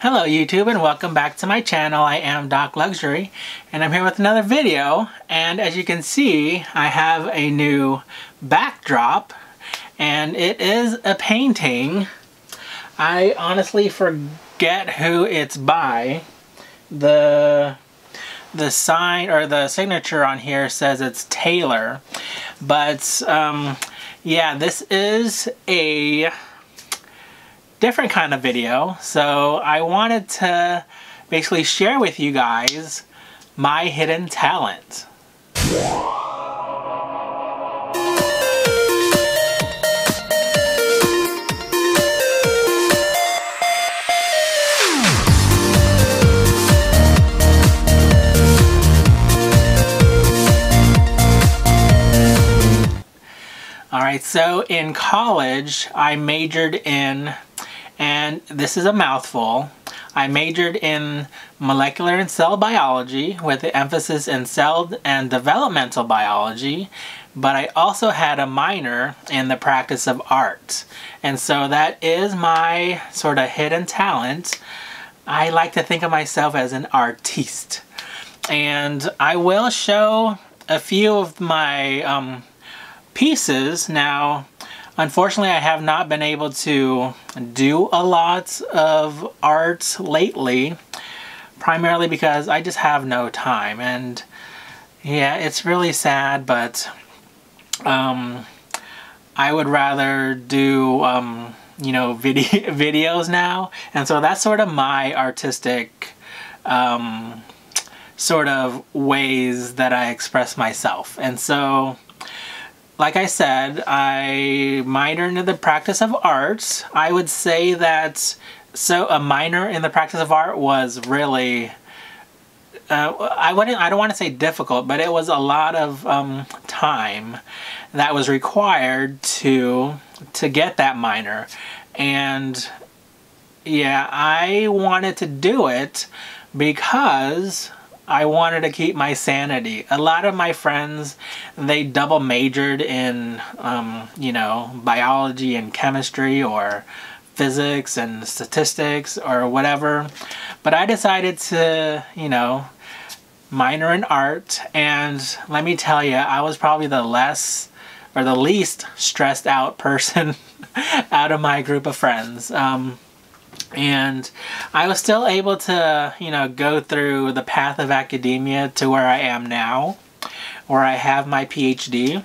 Hello YouTube and welcome back to my channel. I am docLUXURY and I'm here with another video, and as you can see I have a new backdrop and it is a painting. I honestly forget who it's by. The sign or the signature on here says it's Taylor, but yeah, this is a different kind of video, so I wanted to basically share with you guys my hidden talent. Alright, so in college I majored in, and this is a mouthful, I majored in molecular and cell biology with an emphasis in cell and developmental biology, but I also had a minor in the practice of art. And so that is my sort of hidden talent. I like to think of myself as an artiste. And I will show a few of my pieces. Now, unfortunately, I have not been able to do a lot of art lately, primarily because I just have no time. And yeah, it's really sad, but I would rather do you know, videos now. And so that's sort of my artistic sort of ways that I express myself. And so, like I said, I minored in the practice of art. I would say that, so a minor in the practice of art was really, I don't want to say difficult, but it was a lot of time that was required to get that minor. And yeah, I wanted to do it because I wanted to keep my sanity. A lot of my friends, they double majored in, you know, biology and chemistry or physics and statistics or whatever. But I decided to, you know, minor in art, and let me tell you, I was probably the least stressed out person out of my group of friends. And I was still able to, you know, go through the path of academia to where I am now, where I have my PhD.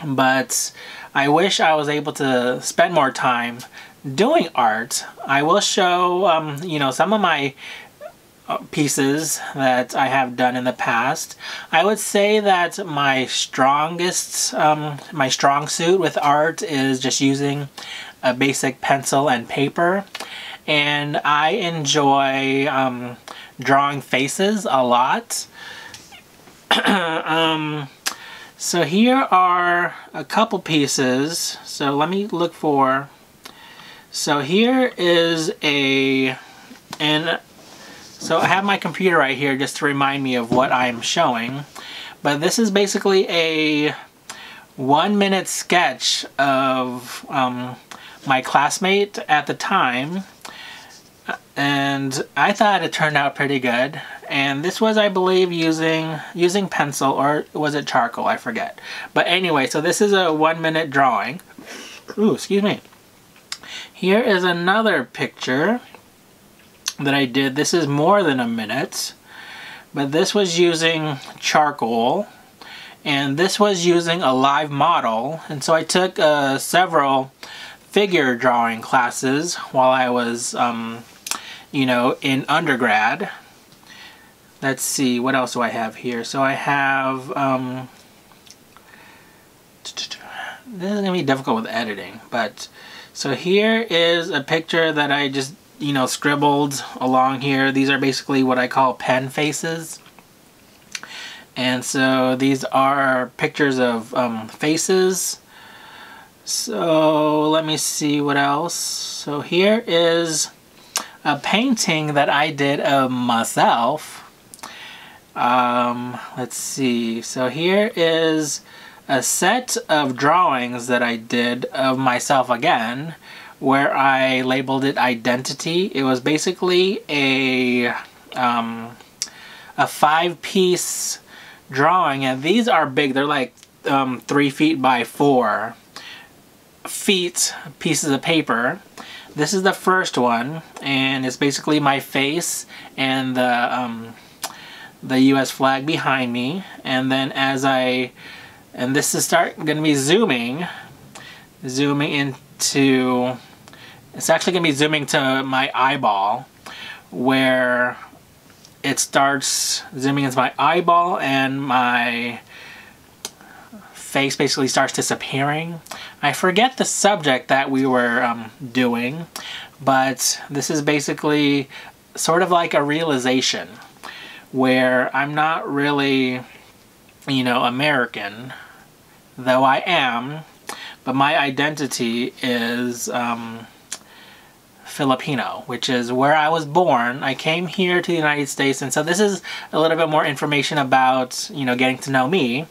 But I wish I was able to spend more time doing art. I will show, you know, some of my pieces that I have done in the past. I would say that my strongest, my strong suit with art is just using a basic pencil and paper. And I enjoy drawing faces a lot. So here are a couple pieces. So let me look for. So here is so I have my computer right here just to remind me of what I'm showing. But this is basically a 1-minute sketch of my classmate at the time. And I thought it turned out pretty good. And this was, I believe, using pencil, or was it charcoal? I forget. But anyway, so this is a 1-minute drawing. Ooh, excuse me. Here is another picture that I did. This is more than a minute, but this was using charcoal, and this was using a live model. And so I took several figure drawing classes while I was you know, in undergrad. Let's see, what else do I have here? So I have, this is going to be difficult with editing, but so here is a picture that I just, you know, scribbled along here. These are basically what I call pen faces. And so these are pictures of faces. So let me see what else. So here is a painting that I did of myself. Let's see. So here is a set of drawings that I did of myself again, where I labeled it Identity. It was basically a 5-piece drawing, and these are big. They're like 3 feet by 4 feet pieces of paper. This is the first one, and it's basically my face and the U.S. flag behind me. And then and this is going to be zooming into, it's actually going to be zooming to my eyeball, where it starts zooming into my eyeball and my face basically starts disappearing. I forget the subject that we were doing, but this is basically sort of like a realization where I'm not really, you know, American, though I am, but my identity is Filipino, which is where I was born. I came here to the United States, and so this is a little bit more information about, you know, getting to know me.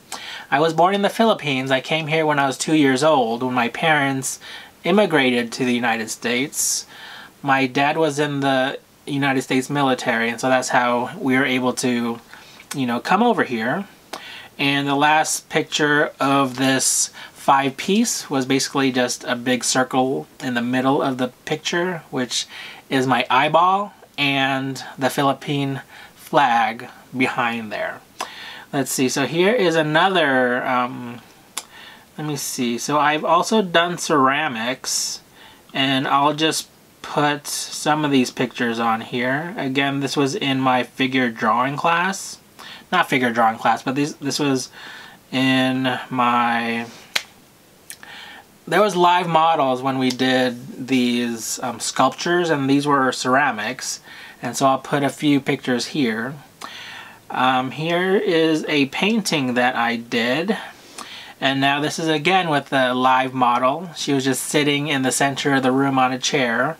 I was born in the Philippines. I came here when I was 2 years old, when my parents immigrated to the United States. My dad was in the United States military, and so that's how we were able to, you know, come over here. And the last picture of this 5-piece was basically just a big circle in the middle of the picture, which is my eyeball and the Philippine flag behind there. Let's see, so here is another, let me see, so I've also done ceramics, and I'll just put some of these pictures on here. Again, this was in my figure drawing class. Not figure drawing class, but this was in my... There was live models when we did these sculptures, and these were ceramics. And so I'll put a few pictures here. Here is a painting that I did. And now this is again with the live model. She was just sitting in the center of the room on a chair.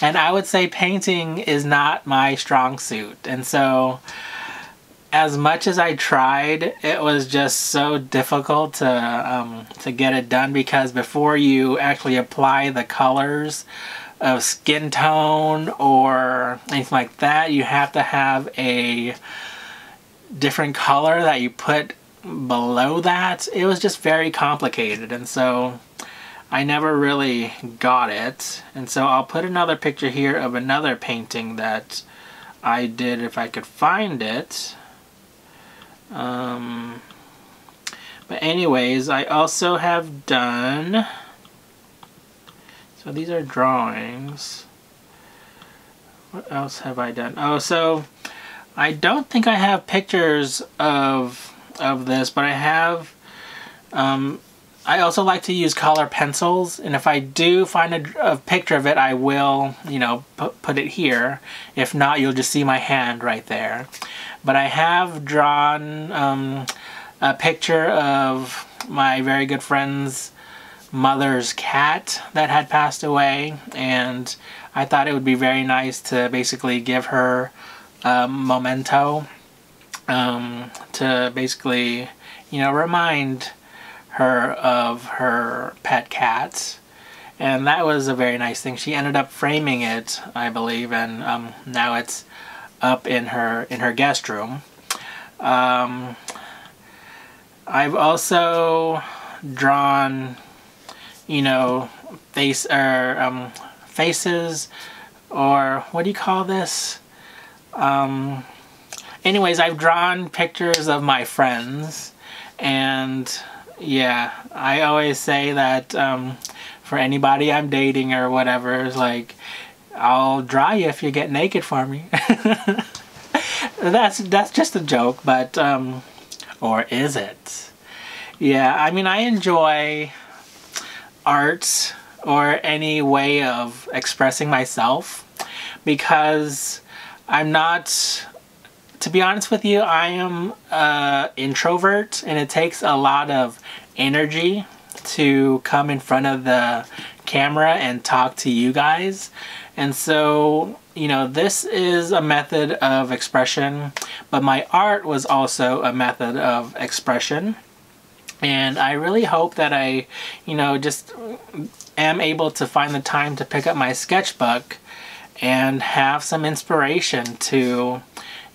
And I would say painting is not my strong suit. And so as much as I tried, it was just so difficult to get it done, because before you actually apply the colors of skin tone or anything like that, you have to have a different color that you put below that. It was just very complicated, and so I never really got it. And so I'll put another picture here of another painting that I did if I could find it. But anyways, I also have done, so these are drawings. What else have I done? Oh, so I don't think I have pictures of this, but I have, I also like to use color pencils, and if I do find a picture of it, I will, you know, put it here. If not, you'll just see my hand right there. But I have drawn a picture of my very good friend's mother's cat that had passed away, and I thought it would be very nice to basically give her a memento, to basically, you know, remind her of her pet cat. And that was a very nice thing. She ended up framing it, I believe, and now it's up in her guest room. I've also drawn, you know, faces, or what do you call this? Anyways, I've drawn pictures of my friends, and yeah, I always say that for anybody I'm dating or whatever, it's like, I'll draw you if you get naked for me. That's just a joke, but or is it? Yeah, I mean, I enjoy art or any way of expressing myself, because I'm not, to be honest with you, I am an introvert, and it takes a lot of energy to come in front of the camera and talk to you guys. And so, you know, this is a method of expression, but my art was also a method of expression. And I really hope that I, you know, just am able to find the time to pick up my sketchbook and have some inspiration to,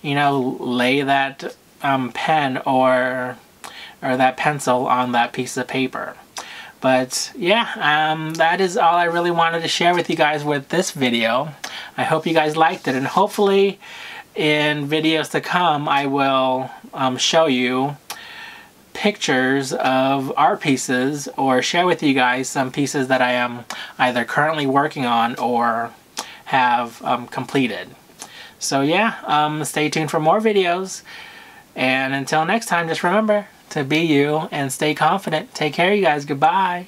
you know, lay that pen or that pencil on that piece of paper. But yeah, that is all I really wanted to share with you guys with this video. I hope you guys liked it, and hopefully in videos to come I will show you pictures of art pieces or share with you guys some pieces that I am either currently working on or have completed. So yeah, stay tuned for more videos, and until next time, just remember to be you and stay confident. Take care, you guys. Goodbye.